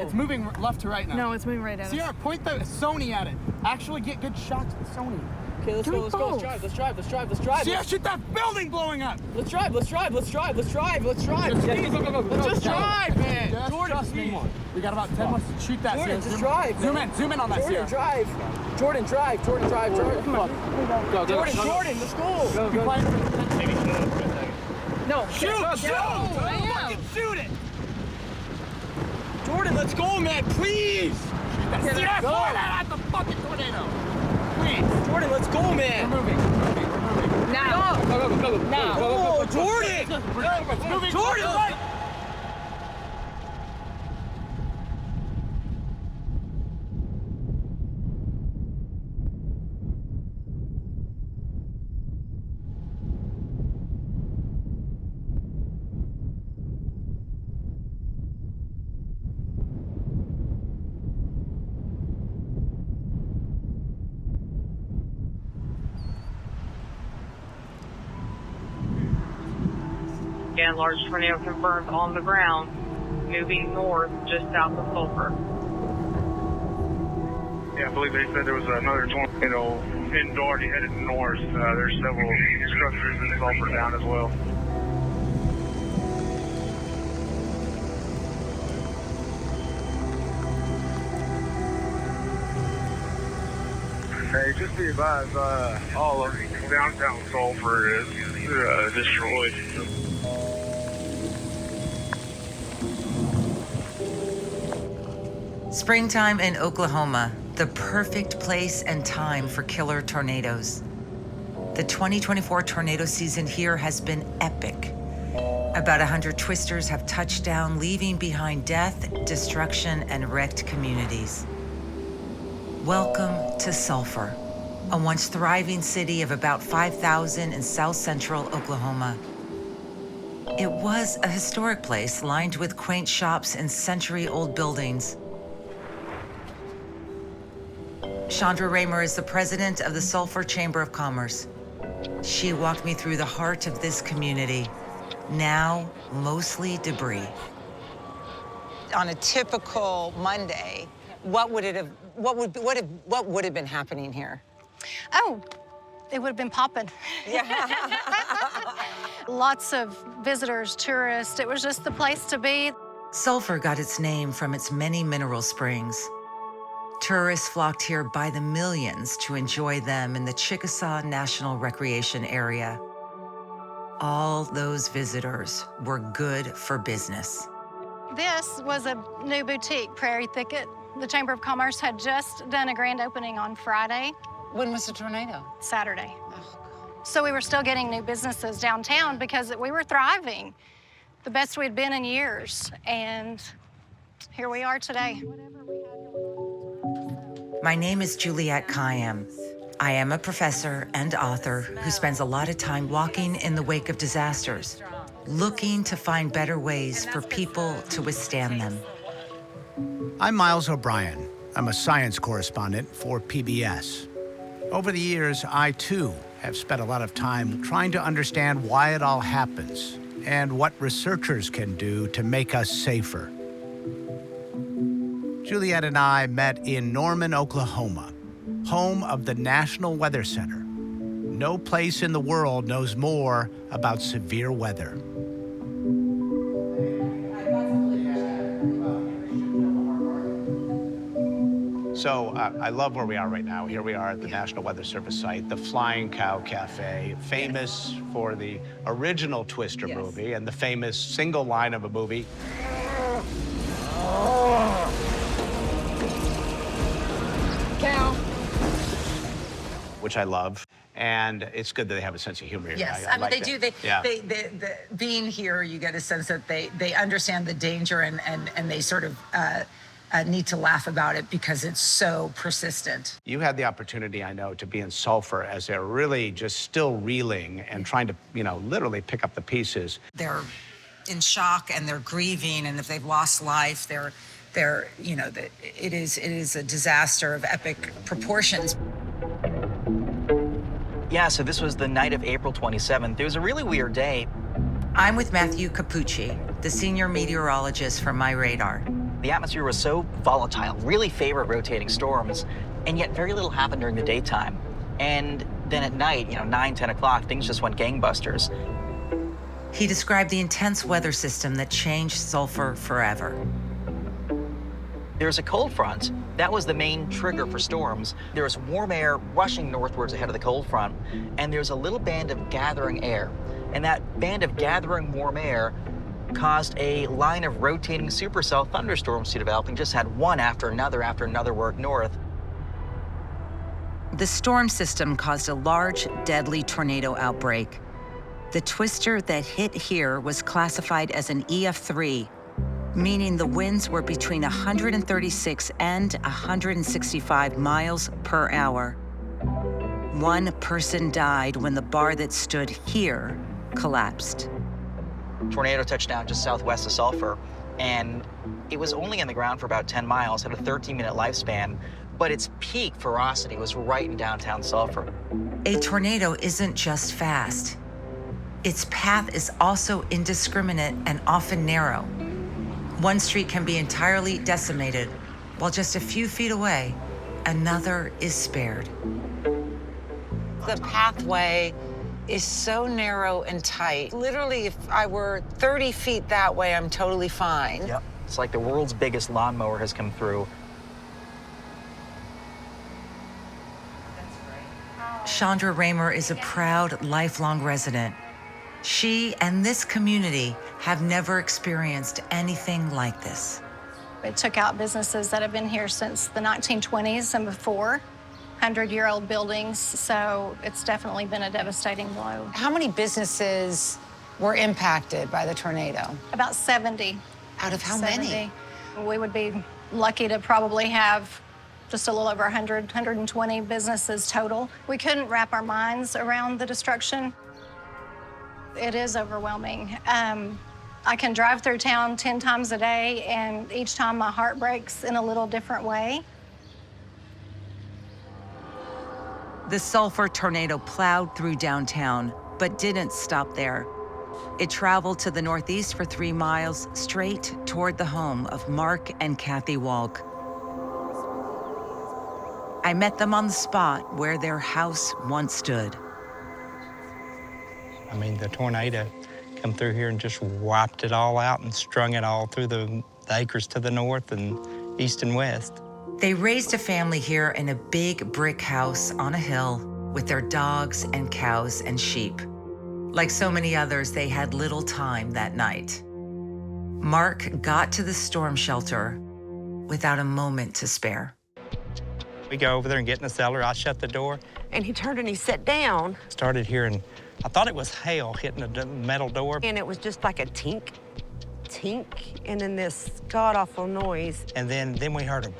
It's moving left to right now. No, it's moving right at us. Sierra, point the Sony at it. Actually get good shots of the Sony. Okay, let's go. Let's drive. Sierra, shoot that building blowing up. Let's drive. Let's just drive, man. Jordan, trust me. We got about 10 minutes to shoot that. Jordan, Sierra. just drive. Zoom in on that, Sierra. Jordan, drive. Come on. Jordan, let's go. No, Shoot! Fucking shoot it! Jordan, let's go, man, please. Sierra, fire that at the fucking tornado. Please. Jordan, let's go, man. We're moving. Now. Go. Now. Oh, Jordan. It's moving. Jordan, right. Again, large tornado confirmed on the ground, moving north just south of Sulphur. Yeah, I believe they said there was another tornado in Doherty headed north. There's several structures in Sulphur down as well. Hey, just be advised, all of downtown Sulphur is destroyed. Springtime in Oklahoma, the perfect place and time for killer tornadoes. The 2024 tornado season here has been epic. About 100 twisters have touched down, leaving behind death, destruction, and wrecked communities. Welcome to Sulphur, a once thriving city of about 5,000 in south central Oklahoma. It was a historic place lined with quaint shops and century-old buildings. Chandra Raymer is the president of the Sulphur Chamber of Commerce. She walked me through the heart of this community, now mostly debris. On a typical Monday, what would have been happening here? Oh, it would have been popping. Yeah. Lots of visitors, tourists. It was just the place to be. Sulphur got its name from its many mineral springs. Tourists flocked here by the millions to enjoy them in the Chickasaw National Recreation Area. All those visitors were good for business. This was a new boutique, Prairie Thicket. The Chamber of Commerce had just done a grand opening on Friday. When was the tornado? Saturday. Oh, So we were still getting new businesses downtown because we were thriving. The best we'd been in years, and here we are today. My name is Juliette Kayyem. I am a professor and author who spends a lot of time walking in the wake of disasters, looking to find better ways for people to withstand them. I'm Miles O'Brien. I'm a science correspondent for PBS. Over the years, I too have spent a lot of time trying to understand why it all happens and what researchers can do to make us safer. Juliette and I met in Norman, Oklahoma, home of the National Weather Center. No place in the world knows more about severe weather. So I love where we are right now. Here we are at the National Weather Service site, the Flying Cow Cafe, famous for the original Twister movie and the famous single line of a movie. Cow. Which I love. And it's good that they have a sense of humor here. Yes, I I mean, like they that. do. Yeah. Being here, you get a sense that they understand the danger and they sort of need to laugh about it because it's so persistent. You had the opportunity, I know, to be in Sulphur as they're really just still reeling and trying to, literally pick up the pieces. They're in shock and they're grieving, and if they've lost life, it is a disaster of epic proportions. Yeah, so this was the night of April 27th. It was a really weird day. I'm with Matthew Capucci, the senior meteorologist for MyRadar. The atmosphere was so volatile, really favored rotating storms, and yet very little happened during the daytime. And then at night, 9, 10 o'clock, things just went gangbusters. He described the intense weather system that changed Sulphur forever. There's a cold front. That was the main trigger for storms. There's warm air rushing northwards ahead of the cold front, and there's a little band of gathering air. And that band of gathering warm air caused a line of rotating supercell thunderstorms to develop, and just had one after another work north. The storm system caused a large, deadly tornado outbreak. The twister that hit here was classified as an EF3, meaning the winds were between 136 and 165 miles per hour. One person died when the bar that stood here collapsed. Tornado touched down just southwest of Sulphur, and it was only on the ground for about 10 miles, had a 13-minute lifespan, but its peak ferocity was right in downtown Sulphur. A tornado isn't just fast. Its path is also indiscriminate and often narrow. One street can be entirely decimated, while just a few feet away, another is spared. The pathway is so narrow and tight. Literally, if I were 30 feet that way, I'm totally fine. Yep. It's like the world's biggest lawnmower has come through. Chandra Raymer is a proud, lifelong resident. She and this community have never experienced anything like this. It took out businesses that have been here since the 1920s and before, 100-year-old buildings, so it's definitely been a devastating blow. How many businesses were impacted by the tornado? About 70. Out of how 70. many? We would be lucky to probably have just a little over 100, 120 businesses total. We couldn't wrap our minds around the destruction. It is overwhelming. I can drive through town 10 times a day, and each time my heart breaks in a little different way. The Sulphur tornado plowed through downtown, but didn't stop there. It traveled to the northeast for 3 miles, straight toward the home of Mark and Kathy Walk. I met them on the spot where their house once stood. I mean, the tornado come through here and just wiped it all out and strung it all through the acres to the north and east and west. They raised a family here in a big brick house on a hill with their dogs and cows and sheep. Like so many others, they had little time that night. Mark got to the storm shelter without a moment to spare. We go over there and get in the cellar. I shut the door. And he turned and he sat down. Started hearing, I thought it was hail hitting the metal door. And it was just like a tink, and then this god-awful noise. And then we heard a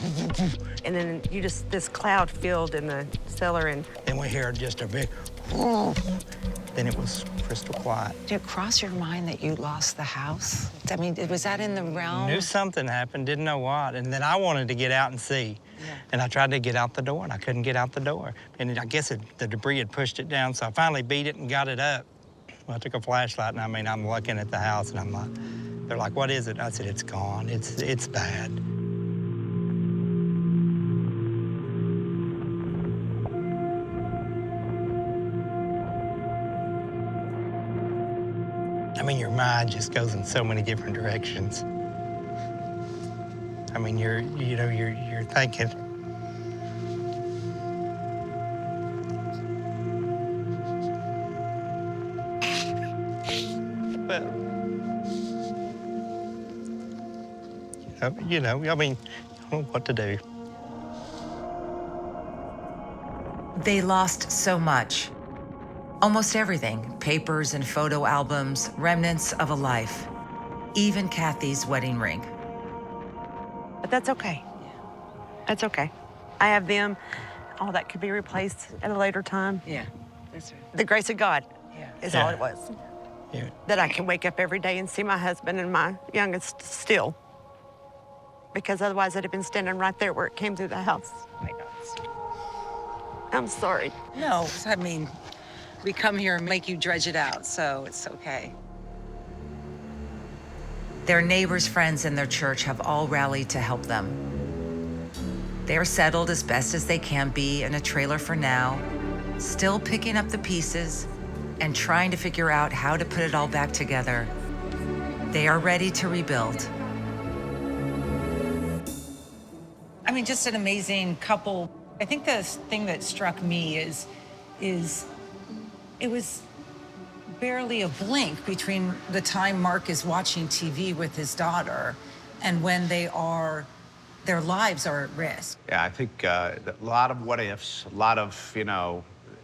and then this cloud filled in the cellar, and then we heard just a big then it was crystal quiet. Did it cross your mind that you lost the house? I mean, was that in the realm? Knew something happened, didn't know what. And then I wanted to get out and see. Yeah. And I tried to get out the door, and I couldn't get out the door. And I guess the debris had pushed it down, so I finally beat it and got it up. Well, I took a flashlight, and I'm looking at the house, and I'm like, they're like, what is it? I said, it's gone. It's bad. I mean, your mind just goes in so many different directions. I mean, you're thinking. Well, I mean, I don't know what to do. They lost so much. Almost everything, papers and photo albums, remnants of a life, even Kathy's wedding ring. but that's okay. That's okay. I have them. All that could be replaced at a later time. Yeah, that's right. The grace of God is all it was. Yeah. That I can wake up every day and see my husband and my youngest still. Because otherwise I'd have been standing right there where it came through the house. My God. I'm sorry. No, I mean, we come here and make you dredge it out, so it's okay. Their neighbors, friends, and their church have all rallied to help them. They're settled as best as they can be in a trailer for now, still picking up the pieces and trying to figure out how to put it all back together. They are ready to rebuild. I mean, just an amazing couple. I think the thing that struck me is it was barely a blink between the time Mark is watching TV with his daughter and when their lives are at risk. Yeah, I think a lot of what ifs, a lot of,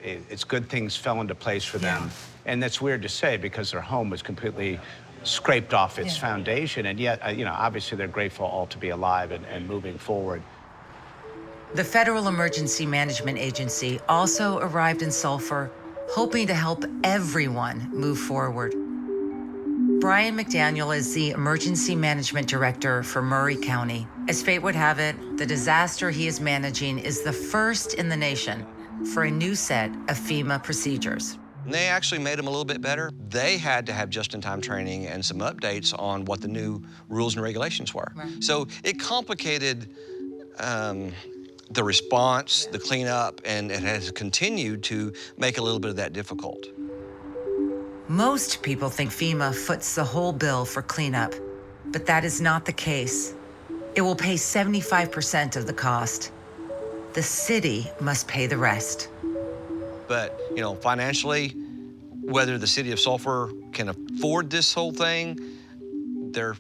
it's good things fell into place for them. And that's weird to say because their home was completely scraped off its foundation. And yet, obviously they're grateful all to be alive and moving forward. The Federal Emergency Management Agency also arrived in Sulphur, hoping to help everyone move forward. Brian McDaniel is the Emergency Management Director for Murray County. As fate would have it, the disaster he is managing is the first in the nation for a new set of FEMA procedures. They actually made them a little bit better. They had to have just-in-time training and some updates on what the new rules and regulations were. Right. So it complicated the response, the cleanup, and it has continued to make a little bit of that difficult. Most people think FEMA foots the whole bill for cleanup, but that is not the case. It will pay 75% of the cost. The city must pay the rest. But, financially, whether the city of Sulphur can afford this whole thing, their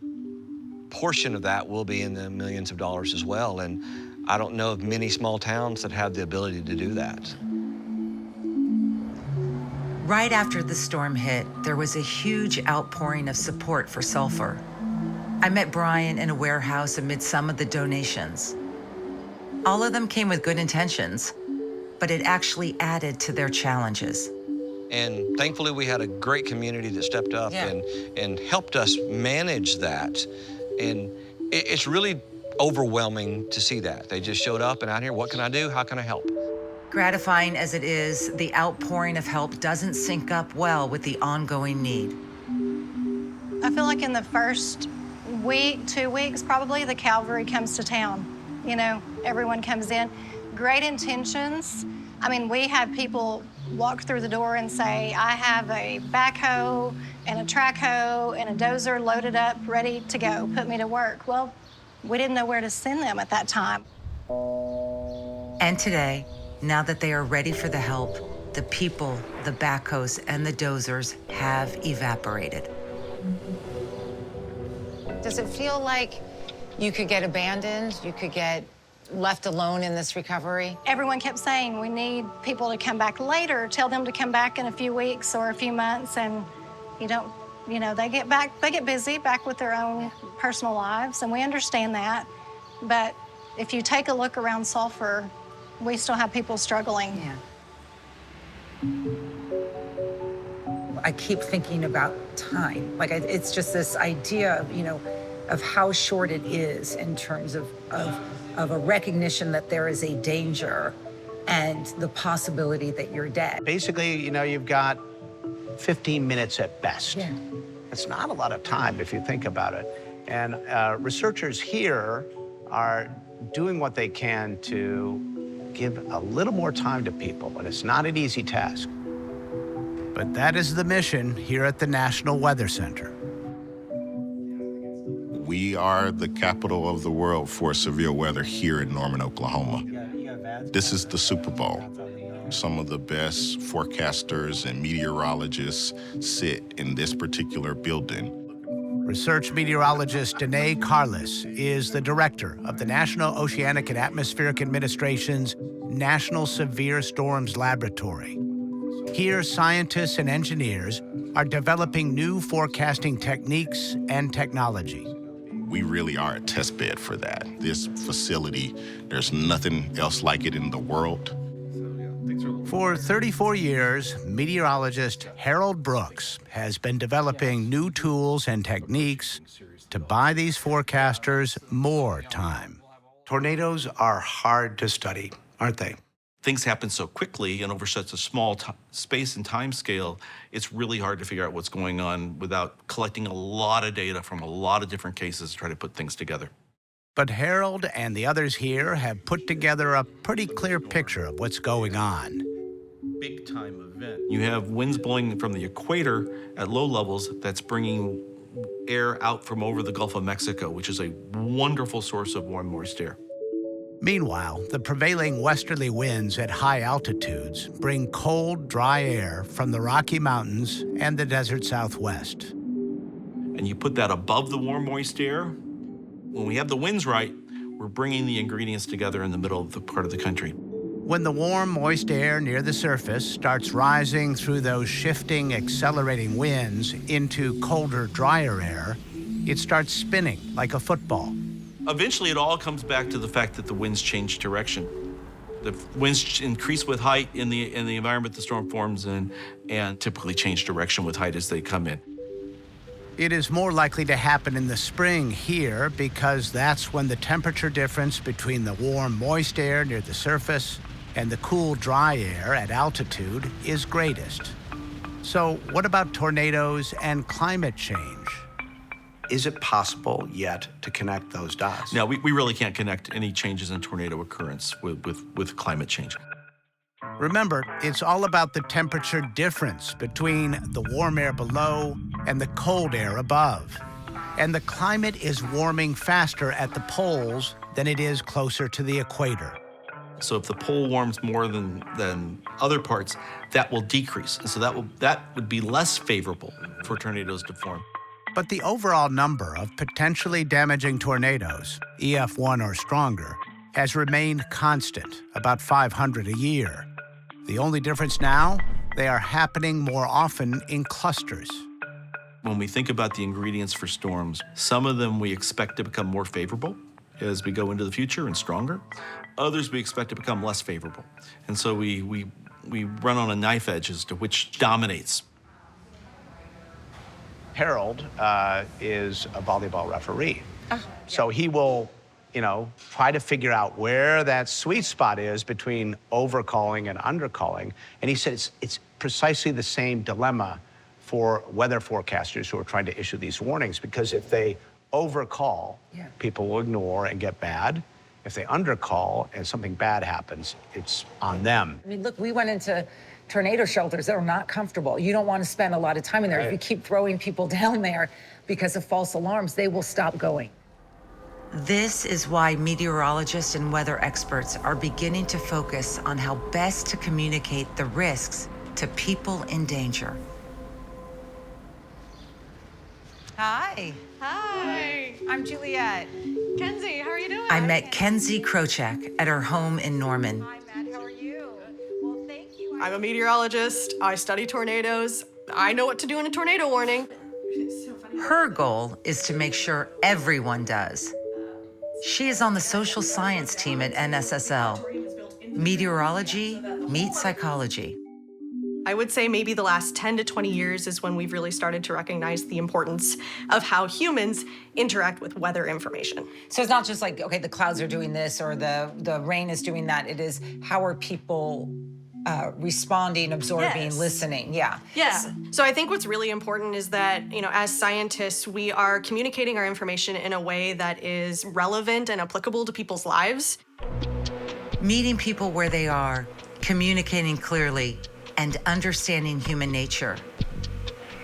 portion of that will be in the millions of dollars as well. And I don't know of many small towns that have the ability to do that. Right after the storm hit, there was a huge outpouring of support for Sulphur. I met Brian in a warehouse amid some of the donations. All of them came with good intentions, but it actually added to their challenges. And thankfully, we had a great community that stepped up and helped us manage that. And it's really overwhelming to see that. They just showed up and out here, what can I do? How can I help? Gratifying as it is, the outpouring of help doesn't sync up well with the ongoing need. I feel like in the first week, 2 weeks probably, the Cavalry comes to town. Everyone comes in. Great intentions. I mean, we have people walk through the door and say, I have a backhoe and a track hoe and a dozer loaded up, ready to go, put me to work. Well, we didn't know where to send them at that time. And today, now that they are ready for the help, the people, the backhoes, and the dozers have evaporated. Does it feel like you could get abandoned? You could get left alone in this recovery? Everyone kept saying, we need people to come back later, tell them to come back in a few weeks or a few months, and they get busy back with their own personal lives, and we understand that. But if you take a look around Sulphur, we still have people struggling. Yeah. I keep thinking about time. It's just this idea, of how short it is in terms of a recognition that there is a danger and the possibility that you're dead. Basically, you've got 15 minutes at best. Yeah. It's not a lot of time if you think about it. And researchers here are doing what they can to give a little more time to people, but it's not an easy task. But that is the mission here at the National Weather Center. We are the capital of the world for severe weather here in Norman, Oklahoma. This is the Super Bowl. Some of the best forecasters and meteorologists sit in this particular building. Research meteorologist Danae Carlis is the director of the National Oceanic and Atmospheric Administration's National Severe Storms Laboratory. Here, scientists and engineers are developing new forecasting techniques and technology. We really are a test bed for that. This facility, there's nothing else like it in the world. For 34 years, meteorologist Harold Brooks has been developing new tools and techniques to buy these forecasters more time. Tornadoes are hard to study, aren't they? things happen so quickly and over such a small space and time scale, it's really hard to figure out what's going on without collecting a lot of data from a lot of different cases to try to put things together. But Harold and the others here have put together a pretty clear picture of what's going on. Big time event. You have winds blowing from the equator at low levels that's bringing air out from over the Gulf of Mexico, which is a wonderful source of warm, moist air. Meanwhile, the prevailing westerly winds at high altitudes bring cold, dry air from the Rocky Mountains and the desert Southwest. And you put that above the warm, moist air. When we have the winds right, we're bringing the ingredients together in the middle of the part of the country. When the warm, moist air near the surface starts rising through those shifting, accelerating winds into colder, drier air, it starts spinning like a football. Eventually, it all comes back to the fact that the winds change direction. The winds increase with height in the environment the storm forms in, and typically change direction with height as they come in. It is more likely to happen in the spring here because that's when the temperature difference between the warm, moist air near the surface and the cool, dry air at altitude is greatest. So what about tornadoes and climate change? Is it possible yet to connect those dots? No, we really can't connect any changes in tornado occurrence with climate change. Remember, it's all about the temperature difference between the warm air below and the cold air above. And the climate is warming faster at the poles than it is closer to the equator. So if the pole warms more than other parts, that will decrease. And so that would be less favorable for tornadoes to form. But the overall number of potentially damaging tornadoes, EF1 or stronger, has remained constant, about 500 a year. The only difference now, they are happening more often in clusters. When we think about the ingredients for storms, some of them we expect to become more favorable as we go into the future and stronger. Others we expect to become less favorable. And so we run on a knife edge as to which dominates. Harold is a volleyball referee. So he will, try to figure out where that sweet spot is between overcalling and undercalling. And he said it's precisely the same dilemma for weather forecasters who are trying to issue these warnings, because if they overcall, people will ignore and get bad. If they undercall and something bad happens, it's on them. I mean, look, we went into tornado shelters that are not comfortable. You don't want to spend a lot of time in there. Right. If you keep throwing people down there because of false alarms, they will stop going. This is why meteorologists and weather experts are beginning to focus on how best to communicate the risks to people in danger. Hi. Hi. I'm Juliette. Kenzie, how are you doing? I met Kenzie Krochak at her home in Norman. Hi, Matt. How are you? Well, thank you. I'm a meteorologist. I study tornadoes. I know what to do in a tornado warning. Her goal is to make sure everyone does. She is on the social science team at NSSL. Meteorology meets psychology. I would say maybe the last 10 to 20 years is when we've really started to recognize the importance of how humans interact with weather information. So it's not just like, okay, the clouds are doing this or the rain is doing that. It is, how are people responding, absorbing, listening? Yeah. So I think what's really important is that, as scientists, we are communicating our information in a way that is relevant and applicable to people's lives. Meeting people where they are, communicating clearly, and understanding human nature.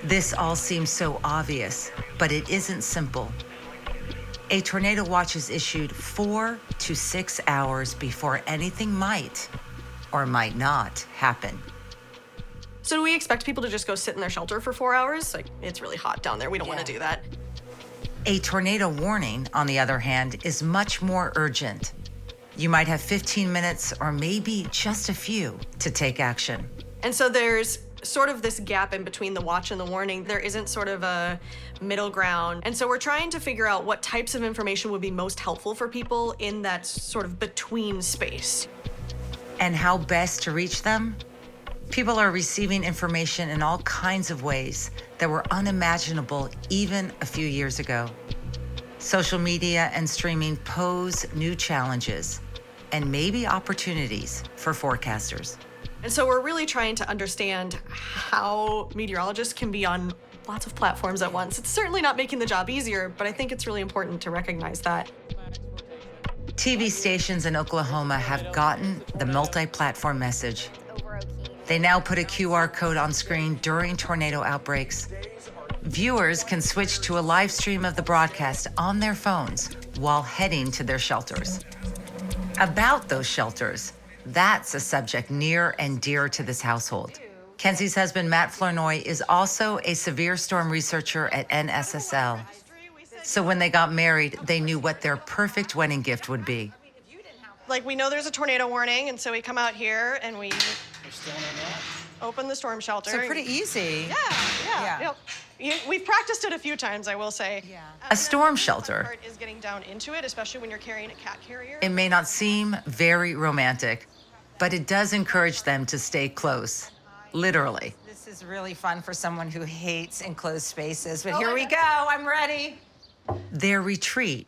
This all seems so obvious, but it isn't simple. A tornado watch is issued 4 to 6 hours before anything might or might not happen. So do we expect people to just go sit in their shelter for 4 hours? Like, it's really hot down there. We don't want to do that. A tornado warning, on the other hand, is much more urgent. You might have 15 minutes or maybe just a few to take action. And so there's sort of this gap in between the watch and the warning. There isn't sort of a middle ground. And so we're trying to figure out what types of information would be most helpful for people in that sort of between space. And how best to reach them? People are receiving information in all kinds of ways that were unimaginable even a few years ago. Social media and streaming pose new challenges. and maybe opportunities for forecasters. And so we're really trying to understand how meteorologists can be on lots of platforms at once. It's certainly not making the job easier, but I think it's really important to recognize that. TV stations in Oklahoma have gotten the multi-platform message. They now put a QR code on screen during tornado outbreaks. Viewers can switch to a live stream of the broadcast on their phones while heading to their shelters. About those shelters, that's a subject near and dear to this household. Kenzie's husband, Matt Flournoy, is also a severe storm researcher at NSSL. So when they got married, they knew what their perfect wedding gift would be. Like, we know there's a tornado warning, and so we come out here and we open the storm shelter. So pretty easy. Yeah. We've practiced it a few times, I will say. Yeah. A storm shelter. Part is getting down into it, especially when you're carrying a cat carrier. It may not seem very romantic, but it does encourage them to stay close, literally. This is really fun for someone who hates enclosed spaces, but here we go, I'm ready. Their retreat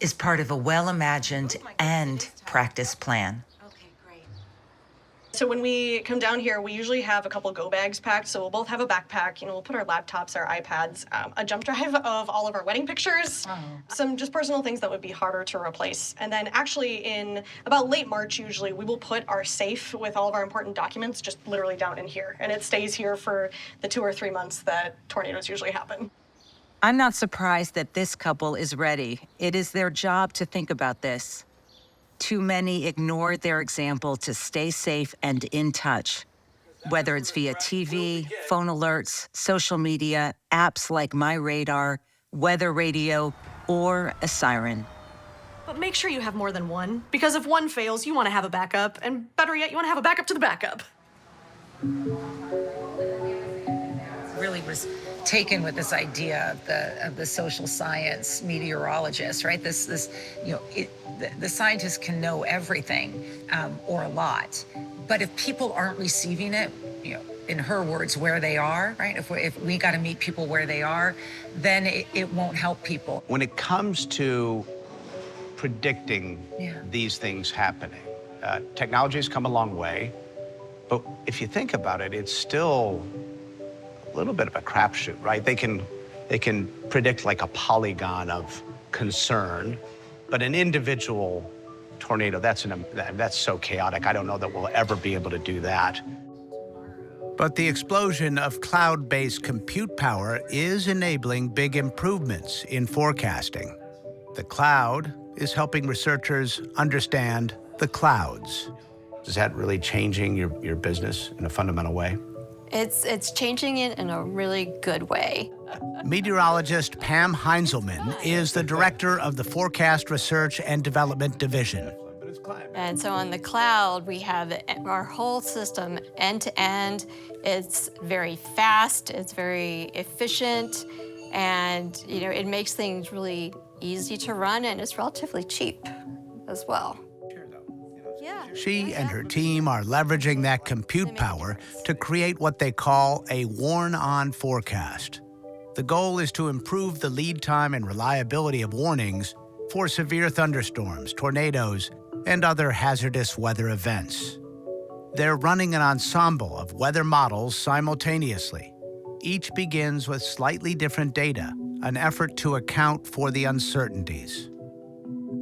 is part of a well-imagined and practiced plan. So when we come down here, we usually have a couple go bags packed. So we'll both have a backpack. We'll put our laptops, our iPads, a jump drive of all of our wedding pictures, some just personal things that would be harder to replace. And then actually in about late March, usually, we will put our safe with all of our important documents just literally down in here. And it stays here for the 2 or 3 months that tornadoes usually happen. I'm not surprised that this couple is ready. It is their job to think about this. Too many ignore their example to stay safe and in touch, whether it's via TV, phone alerts, social media, apps like MyRadar, weather radio, or a siren. But make sure you have more than one, because if one fails, you want to have a backup, and better yet, you want to have a backup to the backup. Really was taken with this idea of the social science meteorologist, right? The scientists can know everything or a lot, but if people aren't receiving it, in her words, where they are, right? If we got to meet people where they are, then it won't help people. When it comes to predicting these things happening, technology has come a long way, but if you think about it, it's still a little bit of a crapshoot, right? They can predict like a polygon of concern, but an individual tornado, that's so chaotic. I don't know that we'll ever be able to do that. But the explosion of cloud-based compute power is enabling big improvements in forecasting. The cloud is helping researchers understand the clouds. Is that really changing your business in a fundamental way? It's changing it in a really good way. Meteorologist Pam Heinzelman is the director of the Forecast Research and Development Division. And so on the cloud, we have our whole system end to end. It's very fast, it's very efficient, and it makes things really easy to run, and it's relatively cheap as well. She and her team are leveraging that compute power to create what they call a warn-on forecast. The goal is to improve the lead time and reliability of warnings for severe thunderstorms, tornadoes, and other hazardous weather events. They're running an ensemble of weather models simultaneously. Each begins with slightly different data, an effort to account for the uncertainties.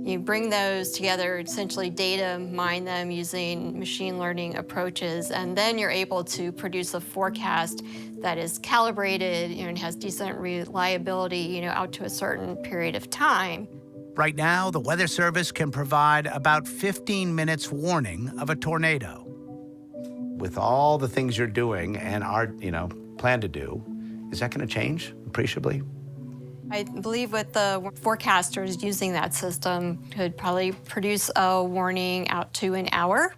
You bring those together, essentially data mine them using machine learning approaches, and then you're able to produce a forecast that is calibrated and has decent reliability, out to a certain period of time. Right now, the Weather Service can provide about 15 minutes warning of a tornado. With all the things you're doing and are, plan to do, is that going to change appreciably? I believe with the forecasters using that system could probably produce a warning out to an hour.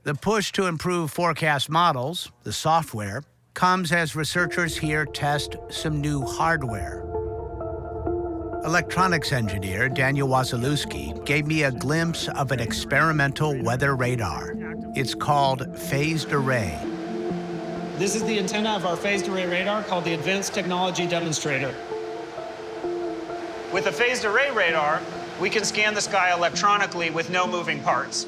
The push to improve forecast models, the software, comes as researchers here test some new hardware. Electronics engineer Daniel Wasilewski gave me a glimpse of an experimental weather radar. It's called Phased Array. This is the antenna of our phased array radar called the Advanced Technology Demonstrator. With a phased array radar, We can scan the sky electronically with no moving parts.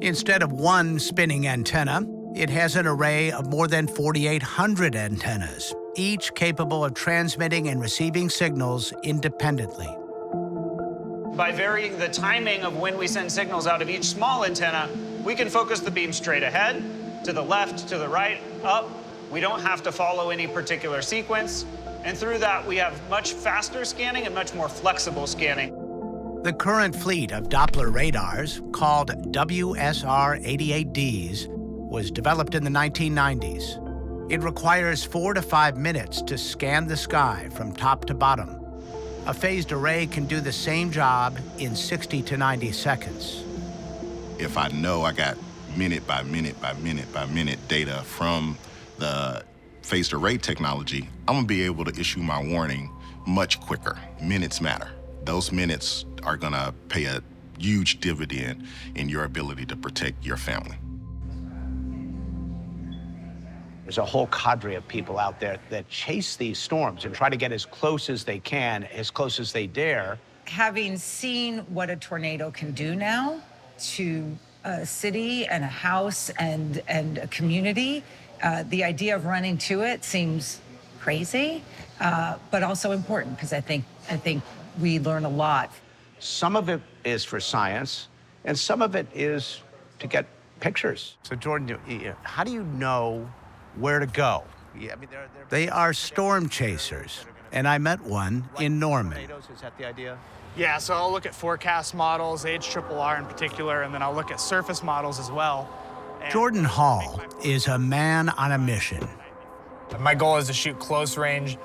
Instead of one spinning antenna, it has an array of more than 4,800 antennas, each capable of transmitting and receiving signals independently. By varying the timing of when we send signals out of each small antenna, we can focus the beam straight ahead, to the left, to the right, up. We don't have to follow any particular sequence. And through that, we have much faster scanning and much more flexible scanning. The current fleet of Doppler radars, called WSR-88Ds, was developed in the 1990s. It requires 4 to 5 minutes to scan the sky from top to bottom. A phased array can do the same job in 60 to 90 seconds. If I know I got minute by minute by minute by minute data from the phased array technology, I'm gonna be able to issue my warning much quicker. Minutes matter. Those minutes are gonna pay a huge dividend in your ability to protect your family. There's a whole cadre of people out there that chase these storms and try to get as close as they can, as close as they dare. Having seen what a tornado can do now to a city and a house and a community, the idea of running to it seems crazy, but also important, because I think we learn a lot. Some of it is for science, and some of it is to get pictures. So Jordan, how do you know where to go? Yeah, I mean, They are storm chasers, and I met one in Norman. Is that the idea? Yeah, so I'll look at forecast models, HRRR in particular, and then I'll look at surface models as well. Jordan Hall is a man on a mission. My goal is to shoot close range,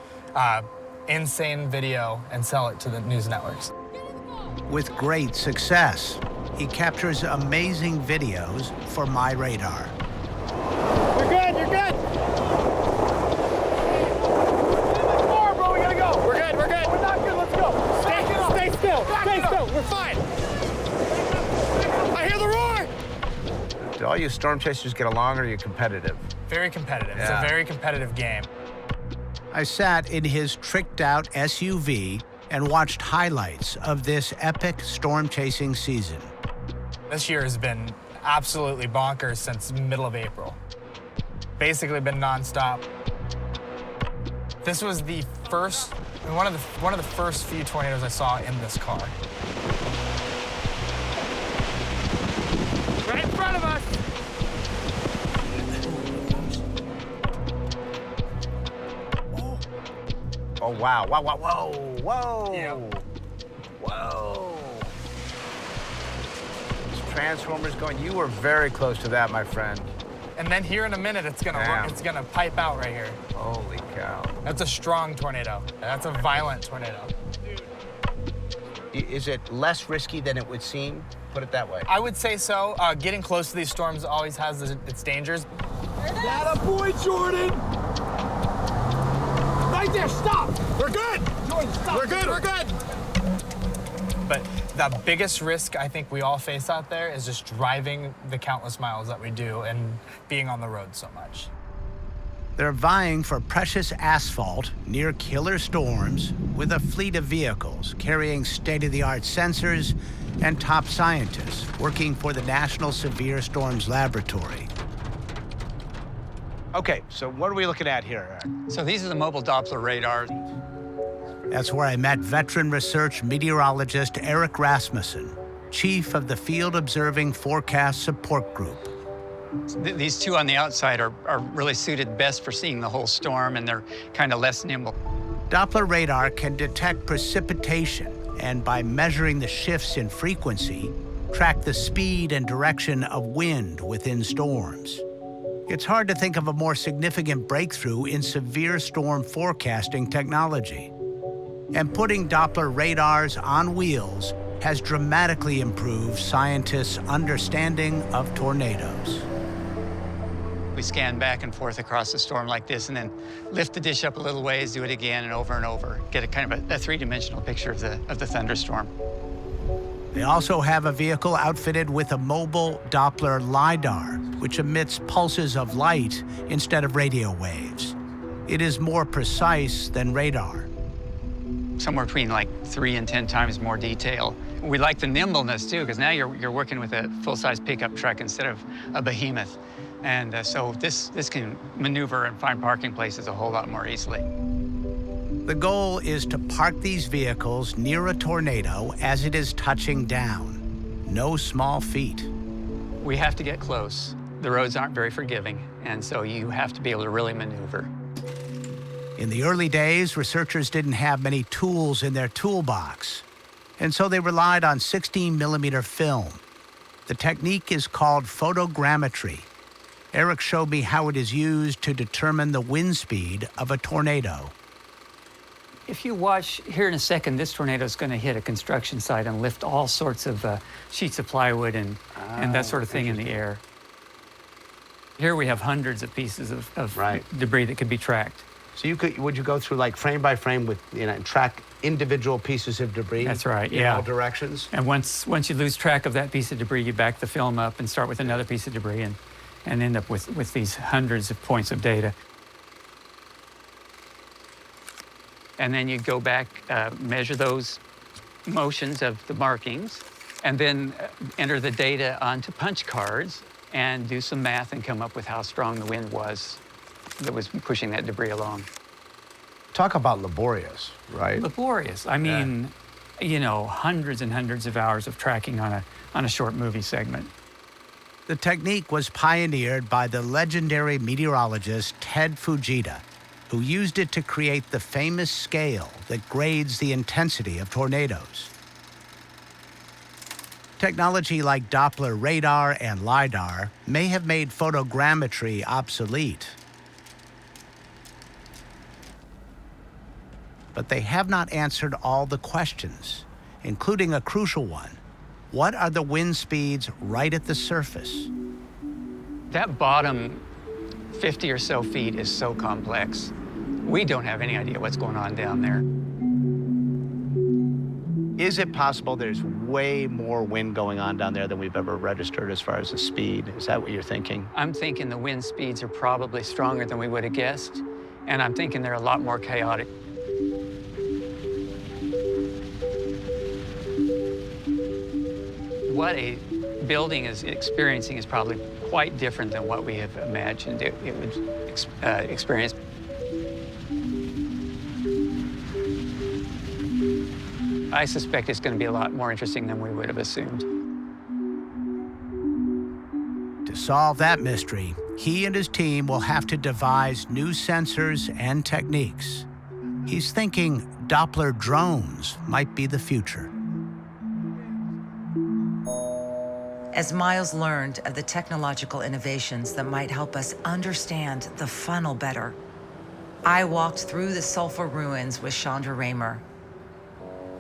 insane video and sell it to the news networks. With great success, he captures amazing videos for MyRadar. You're good, you're good. More, bro, we gotta go. We're good, we're good. We're not good, let's go. Stay still, stay still, we're fine. I hear the roar. Do all you storm chasers get along, or are you competitive? Very competitive. Yeah. It's a very competitive game. I sat in his tricked-out SUV and watched highlights of this epic storm-chasing season. This year has been absolutely bonkers since middle of April. Basically been nonstop. This was the first, one of the first few tornadoes I saw in this car. Right in front of us. Oh, wow, wow, wow, whoa, whoa. Yep. Whoa. Transformers going, you were very close to that, my friend. And then here in a minute, it's gonna pipe out right here. Holy cow. That's a strong tornado. That's a violent tornado. Is it less risky than it would seem? Put it that way. I would say so. Getting close to these storms always has its dangers. That a boy, Jordan. Right there, stop. We're good. Jordan, stop. We're good, we're good. But the biggest risk I think we all face out there is just driving the countless miles that we do and being on the road so much. They're vying for precious asphalt near killer storms with a fleet of vehicles carrying state-of-the-art sensors and top scientists working for the National Severe Storms Laboratory. Okay, so what are we looking at here? So these are the mobile Doppler radars. That's where I met veteran research meteorologist Eric Rasmussen, chief of the Field Observing Forecast Support Group. These two on the outside are really suited best for seeing the whole storm, and they're kind of less nimble. Doppler radar can detect precipitation and, by measuring the shifts in frequency, track the speed and direction of wind within storms. It's hard to think of a more significant breakthrough in severe storm forecasting technology. And putting Doppler radars on wheels has dramatically improved scientists' understanding of tornadoes. We scan back and forth across the storm like this, and then lift the dish up a little ways, do it again and over, get a kind of a three-dimensional picture of the thunderstorm. They also have a vehicle outfitted with a mobile Doppler LiDAR, which emits pulses of light instead of radio waves. It is more precise than radar. Somewhere between like 3 and 10 times more detail We like the nimbleness too, because now you're working with a full-size pickup truck instead of a behemoth. And so this can maneuver and find parking places a whole lot more easily. The goal is to park these vehicles near a tornado as it is touching down. No small feat. We have to get close. The roads aren't very forgiving, and so you have to be able to really maneuver. In the early days, researchers didn't have many tools in their toolbox, and so they relied on 16mm film. The technique is called photogrammetry. Eric showed me how it is used to determine the wind speed of a tornado. If you watch here in a second, this tornado is going to hit a construction site and lift all sorts of sheets of plywood and that sort of thing in the air. Here we have hundreds of pieces of debris that could be tracked. So would you go through like frame by frame with, and track individual pieces of debris? That's right, in all directions? And once you lose track of that piece of debris, you back the film up and start with another piece of debris and end up with these hundreds of points of data. And then you go back, measure those motions of the markings, and then enter the data onto punch cards and do some math and come up with how strong the wind was that was pushing that debris along. Talk about laborious, right? Laborious. I mean, hundreds and hundreds of hours of tracking on a short movie segment. The technique was pioneered by the legendary meteorologist Ted Fujita, who used it to create the famous scale that grades the intensity of tornadoes. Technology like Doppler radar and LiDAR may have made photogrammetry obsolete. But they have not answered all the questions, including a crucial one. What are the wind speeds right at the surface? That bottom 50 or so feet is so complex. We don't have any idea what's going on down there. Is it possible there's way more wind going on down there than we've ever registered as far as the speed? Is that what you're thinking? I'm thinking the wind speeds are probably stronger than we would have guessed, and I'm thinking they're a lot more chaotic. What a building is experiencing is probably quite different than what we have imagined it would experience. I suspect it's going to be a lot more interesting than we would have assumed. To solve that mystery, he and his team will have to devise new sensors and techniques. He's thinking Doppler drones might be the future. As Miles learned of the technological innovations that might help us understand the funnel better, I walked through the Sulphur ruins with Chandra Raymer,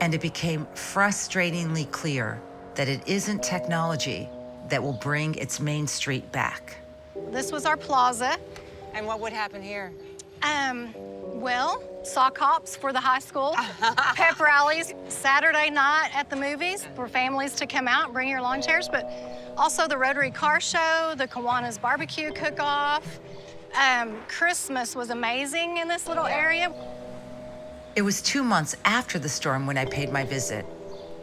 and it became frustratingly clear that it isn't technology that will bring its main street back. This was our plaza. And what would happen here? Well, sock hops for the high school, pep rallies, Saturday night at the movies for families to come out and bring your lawn chairs, but also the Rotary Car Show, the Kiwanis Barbecue Cook-Off. Christmas was amazing in this little area. It was 2 months after the storm when I paid my visit.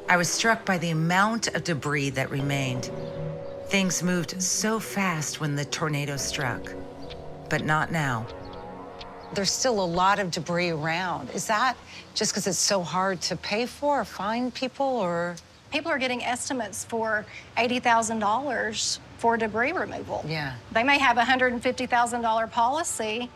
I was struck by the amount of debris that remained. Things moved so fast when the tornado struck, but not now. There's still a lot of debris around. Is that just because it's so hard to pay for or find people, or? People are getting estimates for $80,000 for debris removal. Yeah. They may have a $150,000 policy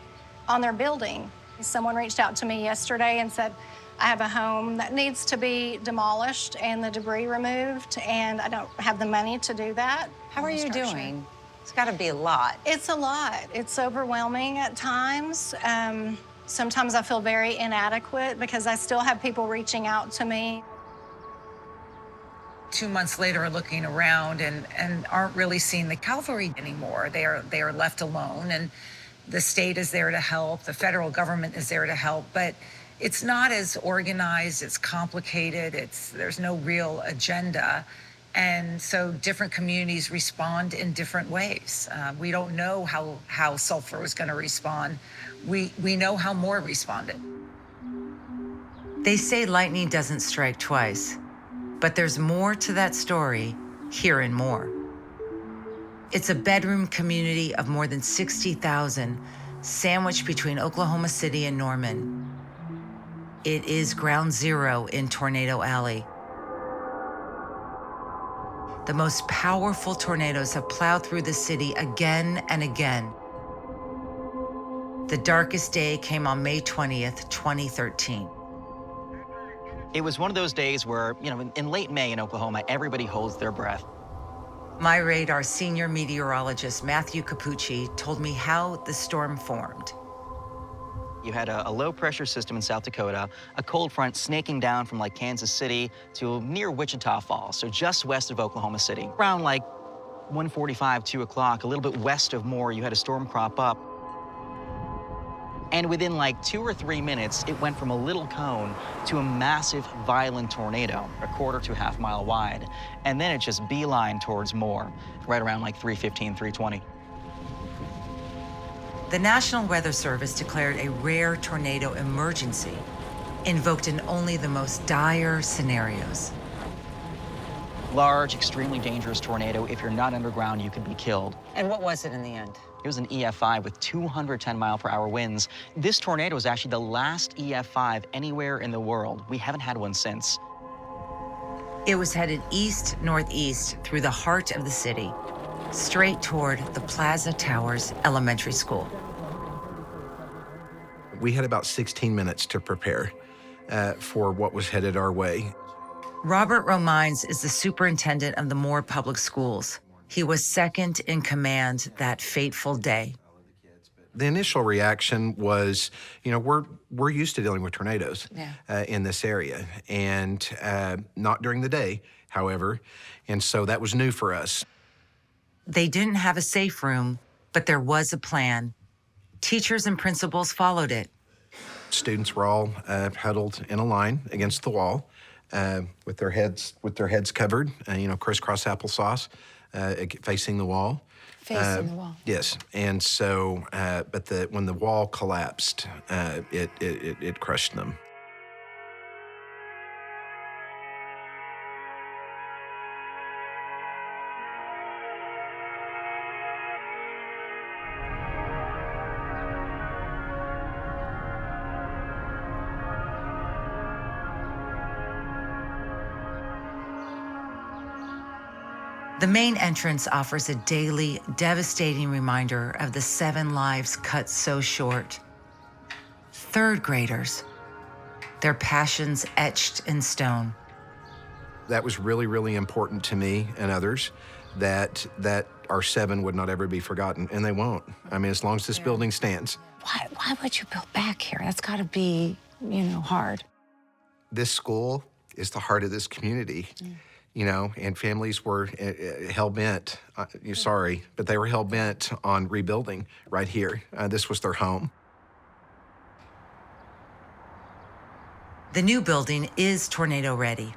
on their building. Someone reached out to me yesterday and said, I have a home that needs to be demolished and the debris removed, and I don't have the money to do that. How are you doing? It's got to be a lot. It's a lot. It's overwhelming at times. Sometimes I feel very inadequate because I still have people reaching out to me. 2 months later, looking around and aren't really seeing the Cavalry anymore. They are left alone, and the state is there to help. The federal government is there to help, but it's not as organized. It's complicated. There's no real agenda. And so different communities respond in different ways. We don't know how Sulphur was going to respond. We know how Moore responded. They say lightning doesn't strike twice, But there's more to that story here and more. It's a bedroom community of more than 60,000, sandwiched between Oklahoma City and Norman. It is ground zero in Tornado Alley. The most powerful tornadoes have plowed through the city again and again. The darkest day came on May 20th, 2013. It was one of those days where, in late May in Oklahoma, everybody holds their breath. MyRadar senior meteorologist Matthew Capucci told me how the storm formed. You had a low-pressure system in South Dakota, a cold front snaking down from like Kansas City to near Wichita Falls, so just west of Oklahoma City. Around like 1:45, 2 o'clock, a little bit west of Moore, you had a storm crop up. And within like 2 or 3 minutes, it went from a little cone to a massive, violent tornado, 1/4 to 1/2 mile wide. And then it just beeline towards Moore, right around like 3:15, 3:20. The National Weather Service declared a rare tornado emergency, invoked in only the most dire scenarios. Large, extremely dangerous tornado. If you're not underground, you could be killed. And what was it in the end? It was an EF5 with 210-mile-per-hour winds. This tornado was actually the last EF5 anywhere in the world. We haven't had one since. It was headed east-northeast through the heart of the city, straight toward the Plaza Towers Elementary School. We had about 16 minutes to prepare for what was headed our way. Robert Romines is the superintendent of the Moore Public Schools. He was second in command that fateful day. The initial reaction was, we're used to dealing with tornadoes in this area, and not during the day, however, and so that was new for us. They didn't have a safe room, but there was a plan. Teachers and principals followed it. Students were all huddled in a line against the wall with their heads covered, crisscross applesauce, facing the wall. Facing the wall. Yes, and so, but when the wall collapsed, it crushed them. The main entrance offers a daily, devastating reminder of the 7 lives cut so short. 3rd graders, their passions etched in stone. That was really, really important to me and others, that our 7 would not ever be forgotten, and they won't. I mean, as long as this building stands. Why would you build back here? That's got to be, hard. This school is the heart of this community. And families were hell-bent, sorry, but they were hell-bent on rebuilding right here. This was their home. The new building is tornado-ready.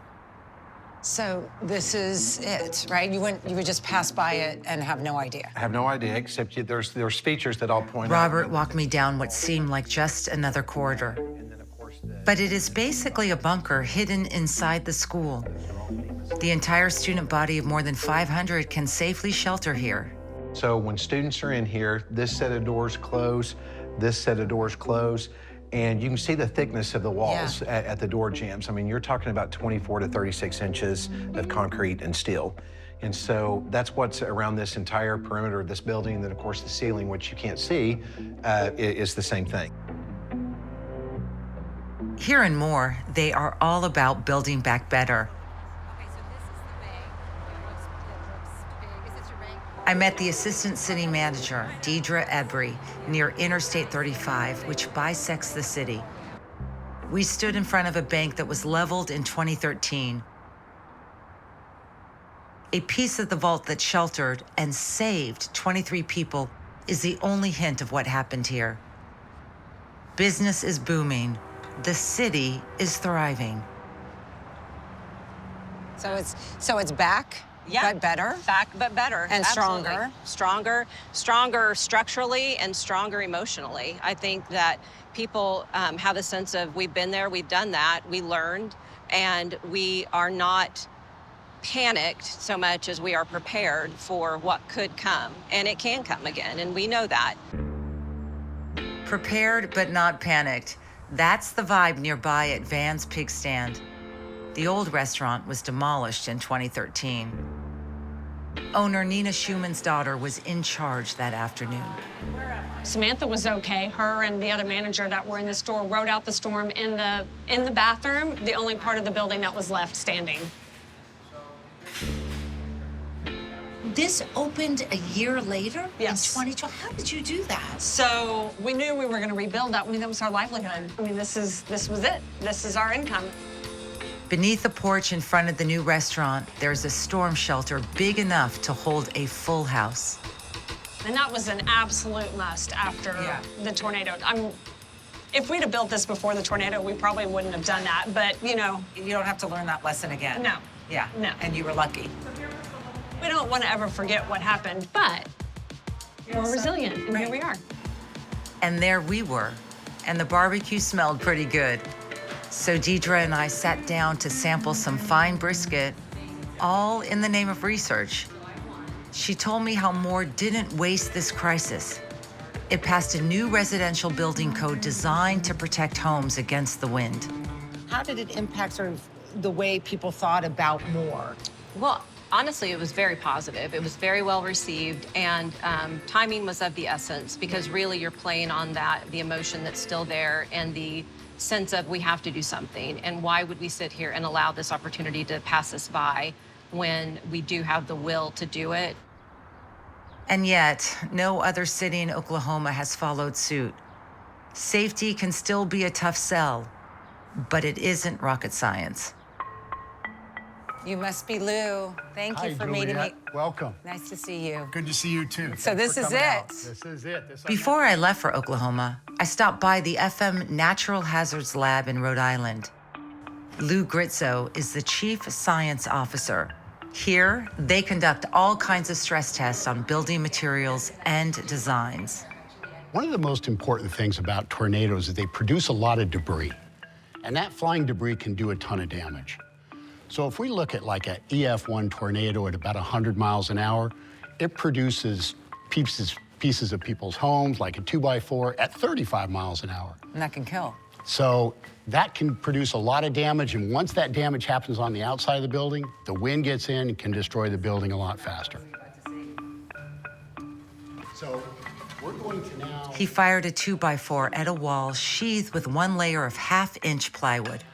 So this is it, right? You would just pass by it and have no idea. I have no idea, except there's features that I'll point out. Robert walked me down what seemed like just another corridor. But it is basically a bunker hidden inside the school. The entire student body of more than 500 can safely shelter here. So when students are in here, this set of doors close, this set of doors close, and you can see the thickness of the walls at the door jambs. I mean, you're talking about 24 to 36 inches of concrete and steel. And so that's what's around this entire perimeter of this building. And then, of course, the ceiling, which you can't see, is the same thing. Here and more, they are all about building back better. I met the assistant city manager, Deidre Embry, near Interstate 35, which bisects the city. We stood in front of a bank that was leveled in 2013. A piece of the vault that sheltered and saved 23 people is the only hint of what happened here. Business is booming. The city is thriving. So it's back? Yeah, but better. Back, but better. And Absolutely. stronger. Stronger structurally and stronger emotionally. I think that people have a sense of we've been there, we've done that, we learned, and we are not panicked so much as we are prepared for what could come, and it can come again, and we know that. Prepared but not panicked. That's the vibe nearby at Van's Pig Stand. The old restaurant was demolished in 2013. Owner Nina Schumann's daughter was in charge that afternoon. Samantha was okay. Her and the other manager that were in the store rode out the storm in the bathroom, the only part of the building that was left standing. This opened a year later? Yes. In 2012? How did you do that? So we knew we were going to rebuild that. I mean, that was our livelihood. I mean, this was it. This is our income. Beneath the porch in front of the new restaurant, there's a storm shelter big enough to hold a full house. And that was an absolute must after the tornado. If we'd have built this before the tornado, we probably wouldn't have done that. But, you know. You don't have to learn that lesson again. No. Yeah. No. And you were lucky. We don't want to ever forget what happened, but we're resilient, and here we are. And there we were, and the barbecue smelled pretty good. So Deidre and I sat down to sample some fine brisket, all in the name of research. She told me how Moore didn't waste this crisis. It passed a new residential building code designed to protect homes against the wind. How did it impact sort of the way people thought about Moore? Well, honestly, it was very positive. It was very well received, and timing was of the essence, because really you're playing on the emotion that's still there, and the sense of we have to do something, and why would we sit here and allow this opportunity to pass us by when we do have the will to do it. And yet, no other city in Oklahoma has followed suit. Safety can still be a tough sell, but it isn't rocket science. You must be Lou. Thank you for meeting me. Welcome. Nice to see you. Good to see you, too. So this is it. This is it. Before I left for Oklahoma, I stopped by the FM Natural Hazards Lab in Rhode Island. Lou Gritzo is the chief science officer. Here, they conduct all kinds of stress tests on building materials and designs. One of the most important things about tornadoes is they produce a lot of debris, and that flying debris can do a ton of damage. So if we look at like an EF1 tornado at about 100 miles an hour, it produces pieces of people's homes, like a 2x4, at 35 miles an hour. And that can kill. So that can produce a lot of damage, and once that damage happens on the outside of the building, the wind gets in and can destroy the building a lot faster. So we're going to now... He fired a 2x4 at a wall sheathed with one layer of half-inch plywood.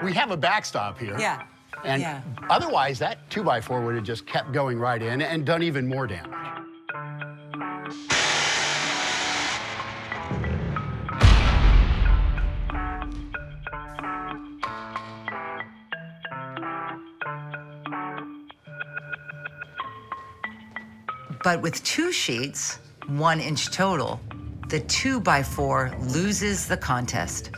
We have a backstop here. Yeah. And otherwise, that 2x4 would have just kept going right in and done even more damage. But with 2 sheets, 1 inch total, the 2x4 loses the contest.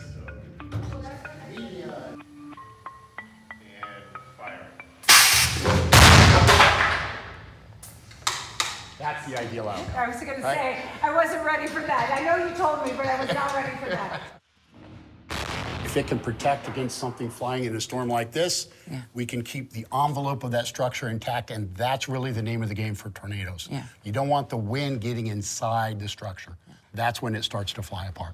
That's the ideal outcome. I was going to say, I wasn't ready for that. I know you told me, but I was not ready for that. If it can protect against something flying in a storm like this, we can keep the envelope of that structure intact, and that's really the name of the game for tornadoes. You don't want the wind getting inside the structure. That's when it starts to fly apart.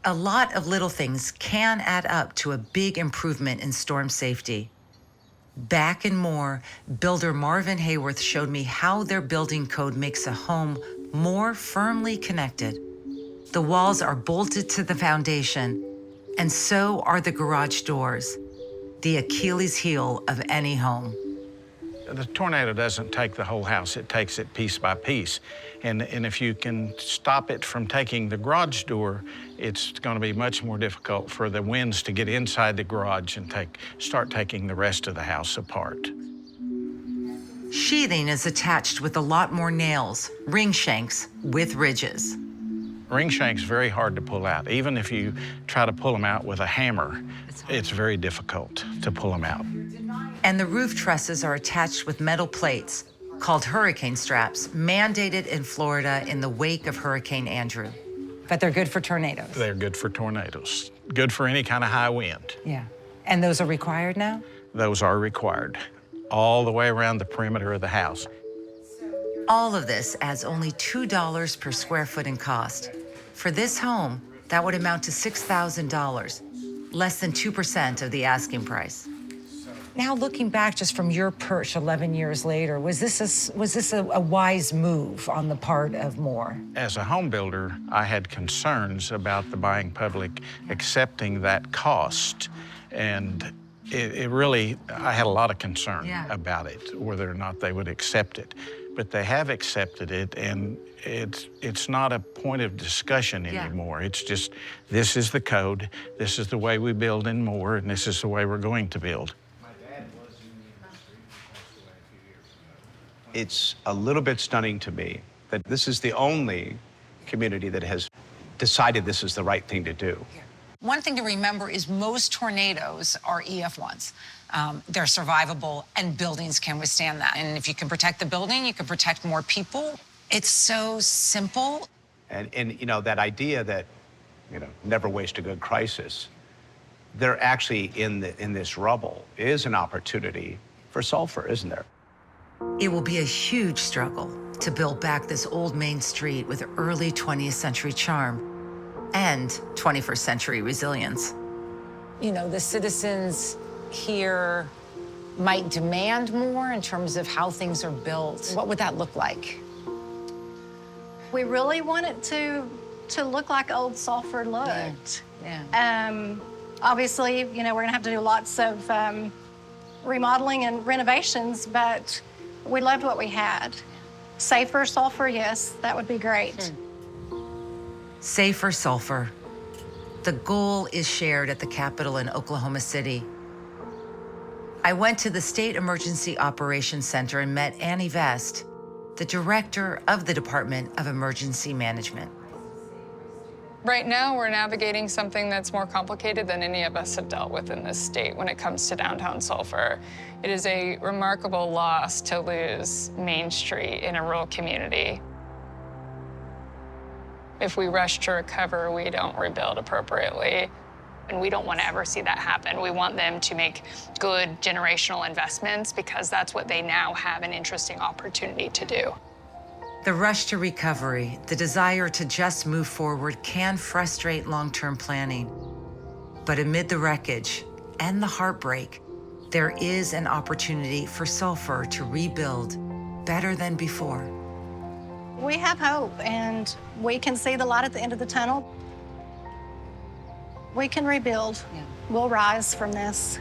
A lot of little things can add up to a big improvement in storm safety. Back in Moore, builder Marvin Hayworth showed me how their building code makes a home more firmly connected. The walls are bolted to the foundation, and so are the garage doors, the Achilles heel of any home. The tornado doesn't take the whole house, it takes it piece by piece. And if you can stop it from taking the garage door, it's going to be much more difficult for the winds to get inside the garage and start taking the rest of the house apart. Sheathing is attached with a lot more nails, ring shanks with ridges. Ring shank's very hard to pull out. Even if you try to pull them out with a hammer, it's very difficult to pull them out. And the roof trusses are attached with metal plates called hurricane straps, mandated in Florida in the wake of Hurricane Andrew. But they're good for tornadoes. They're good for tornadoes, good for any kind of high wind. Yeah. And those are required now? Those are required all the way around the perimeter of the house. All of this adds only $2 per square foot in cost. For this home, that would amount to $6,000, less than 2% of the asking price. Now, looking back just from your perch 11 years later, was this a wise move on the part of Moore? As a home builder, I had concerns about the buying public accepting that cost. And it really, I had a lot of concern about it, whether or not they would accept it. But they have accepted it, and it's not a point of discussion anymore. It's just, this is the code, this is the way we build in Moore, and this is the way we're going to build. It's a little bit stunning to me that this is the only community that has decided this is the right thing to do. One thing to remember is most tornadoes are EF1s. They're survivable, and buildings can withstand that. And if you can protect the building, you can protect more people. It's so simple. And you know, that idea that, you know, never waste a good crisis, they're actually in this rubble is an opportunity for Sulphur, isn't there? It will be a huge struggle to build back this old main street with early 20th century charm and 21st century resilience. You know, the citizens here might demand more in terms of how things are built. What would that look like? We really want it to look like old Sulphur looked. Obviously, you know, we're gonna have to do lots of remodeling and renovations, but we loved what we had. Safer Sulphur, yes, that would be great. Safer Sulphur. The goal is shared at the Capitol in Oklahoma City. I went to the State Emergency Operations Center and met Annie Vest, the director of the Department of Emergency Management. Right now, we're navigating something that's more complicated than any of us have dealt with in this state when it comes to downtown Sulphur. It is a remarkable loss to lose Main Street in a rural community. If we rush to recover, we don't rebuild appropriately. And we don't want to ever see that happen. We want them to make good generational investments because that's what they now have an interesting opportunity to do. The rush to recovery, the desire to just move forward can frustrate long-term planning. But amid the wreckage and the heartbreak, there is an opportunity for Sulphur to rebuild better than before. We have hope, and we can see the light at the end of the tunnel. We can rebuild. We'll rise from this.